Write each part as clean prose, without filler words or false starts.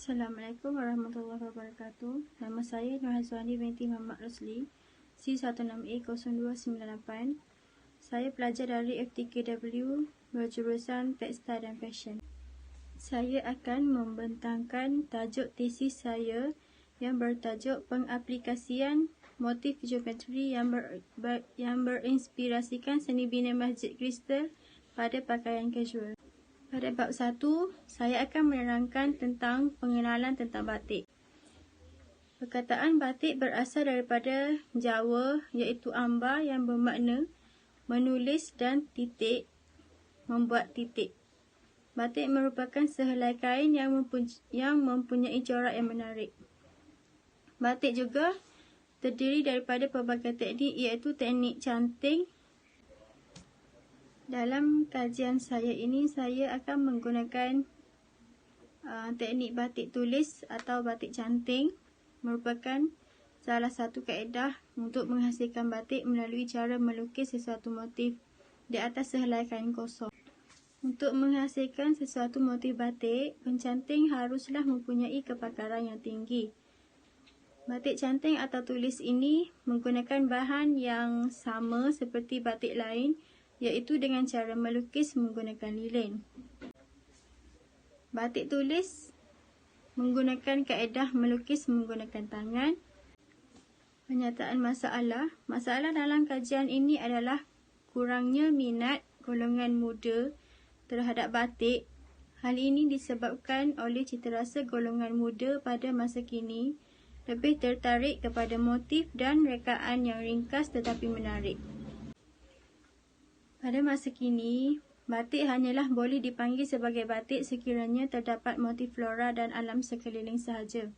Assalamualaikum warahmatullahi wabarakatuh. Nama saya Nur Hazwani binti Muhammad Rosli, C16A0298. Saya pelajar dari FTKW berjurusan Tekstil dan Fashion. Saya akan membentangkan tajuk tesis saya yang bertajuk Pengaplikasian motif geometri yang berinspirasikan seni bina masjid kristal pada pakaian kasual. Pada bab 1, saya akan menerangkan tentang pengenalan tentang batik. Perkataan batik berasal daripada Jawa iaitu amba yang bermakna menulis dan titik, membuat titik. Batik merupakan sehelai kain yang mempunyai corak yang menarik. Batik juga terdiri daripada pelbagai teknik iaitu teknik canting. Dalam kajian saya ini, saya akan menggunakan teknik batik tulis atau batik canting, merupakan salah satu kaedah untuk menghasilkan batik melalui cara melukis sesuatu motif di atas sehelai kain kosong. Untuk menghasilkan sesuatu motif batik, pencanting haruslah mempunyai kepakaran yang tinggi. Batik canting atau tulis ini menggunakan bahan yang sama seperti batik lain, iaitu dengan cara melukis menggunakan lilin. Batik tulis menggunakan kaedah melukis menggunakan tangan. Penyataan masalah. Masalah dalam kajian ini adalah kurangnya minat golongan muda terhadap batik. Hal ini disebabkan oleh citarasa golongan muda pada masa kini lebih tertarik kepada motif dan rekaan yang ringkas tetapi menarik. Pada masa kini, batik hanyalah boleh dipanggil sebagai batik sekiranya terdapat motif flora dan alam sekeliling sahaja.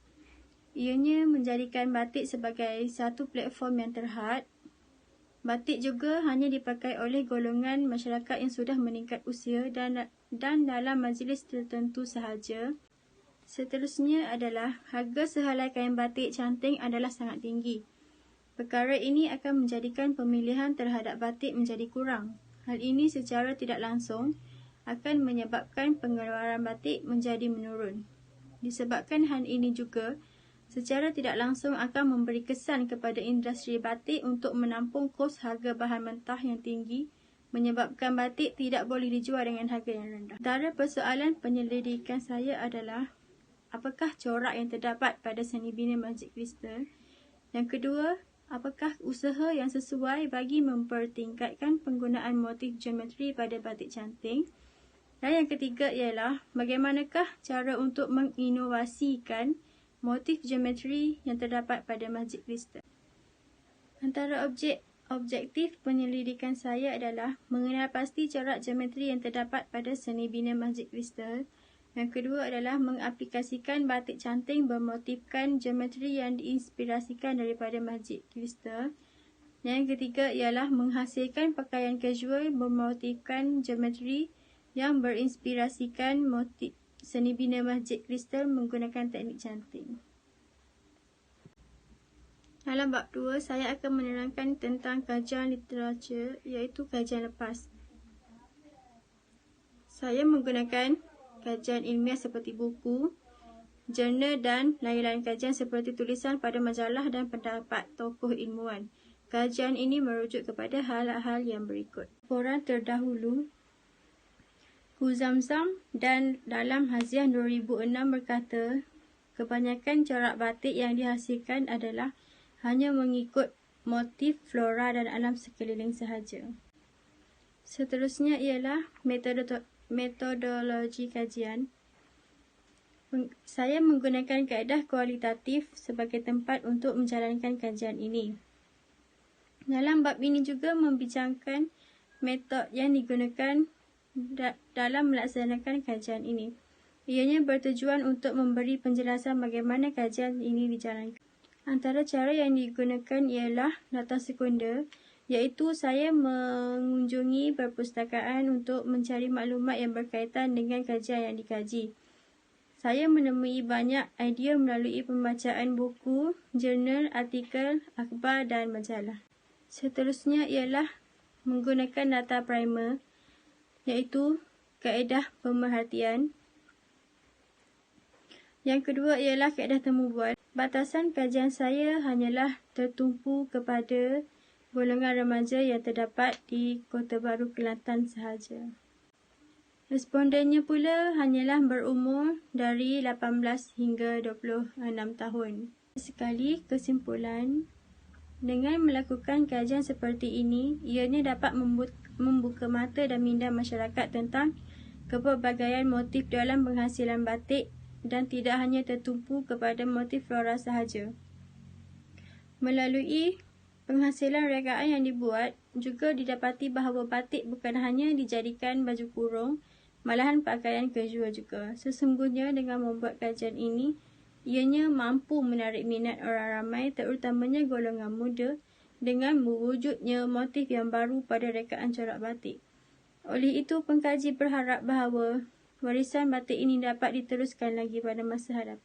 Ianya menjadikan batik sebagai satu platform yang terhad. Batik juga hanya dipakai oleh golongan masyarakat yang sudah meningkat usia dan dalam majlis tertentu sahaja. Seterusnya adalah harga sehelai kain batik canting adalah sangat tinggi. Perkara ini akan menjadikan pemilihan terhadap batik menjadi kurang. Hal ini secara tidak langsung akan menyebabkan pengeluaran batik menjadi menurun. Disebabkan hal ini juga, secara tidak langsung akan memberi kesan kepada industri batik untuk menampung kos harga bahan mentah yang tinggi, menyebabkan batik tidak boleh dijual dengan harga yang rendah. Antara persoalan penyelidikan saya adalah apakah corak yang terdapat pada seni bina masjid kristal. Yang kedua, apakah usaha yang sesuai bagi mempertingkatkan penggunaan motif geometri pada batik canting? Dan yang ketiga ialah bagaimanakah cara untuk menginovasikan motif geometri yang terdapat pada masjid kristal. Antara objektif penyelidikan saya adalah mengenal pasti corak geometri yang terdapat pada seni bina masjid kristal. Yang kedua adalah mengaplikasikan batik canting bermotifkan geometri yang diinspirasikan daripada masjid kristal. Yang ketiga ialah menghasilkan pakaian kasual bermotifkan geometri yang berinspirasikan motif seni bina masjid kristal menggunakan teknik canting. Dalam bab 2, saya akan menerangkan tentang kajian literatur iaitu kajian lepas. Saya menggunakan kajian ilmiah seperti buku, jurnal dan lain-lain kajian seperti tulisan pada majalah dan pendapat tokoh ilmuwan. Kajian ini merujuk kepada hal-hal yang berikut. Laporan terdahulu, Kuzamzam dan dalam Haziah 2006 berkata, kebanyakan corak batik yang dihasilkan adalah hanya mengikut motif flora dan alam sekeliling sahaja. Seterusnya ialah metodologi kajian. Saya menggunakan kaedah kualitatif sebagai tempat untuk menjalankan kajian ini. Dalam bab ini juga membincangkan metod yang digunakan dalam melaksanakan kajian ini. Ianya bertujuan untuk memberi penjelasan bagaimana kajian ini dijalankan. Antara cara yang digunakan ialah data sekunder, iaitu saya mengunjungi perpustakaan untuk mencari maklumat yang berkaitan dengan kajian yang dikaji. Saya menemui banyak idea melalui pembacaan buku, jurnal, artikel, akhbar dan majalah. Seterusnya ialah menggunakan data primer, iaitu kaedah pemerhatian. Yang kedua ialah kaedah temu bual. Batasan kajian saya hanyalah tertumpu kepada golongan remaja yang terdapat di Kota Baru, Kelantan sahaja. Respondennya pula hanyalah berumur dari 18 hingga 26 tahun. Sekali kesimpulan, dengan melakukan kajian seperti ini, ianya dapat membuka mata dan minda masyarakat tentang kepelbagaian motif dalam penghasilan batik dan tidak hanya tertumpu kepada motif flora sahaja. Melalui penghasilan rekaan yang dibuat, juga didapati bahawa batik bukan hanya dijadikan baju kurung, malahan pakaian casual juga. Sesungguhnya dengan membuat kajian ini, ianya mampu menarik minat orang ramai, terutamanya golongan muda, dengan mewujudnya motif yang baru pada rekaan corak batik. Oleh itu, pengkaji berharap bahawa warisan batik ini dapat diteruskan lagi pada masa hadapan.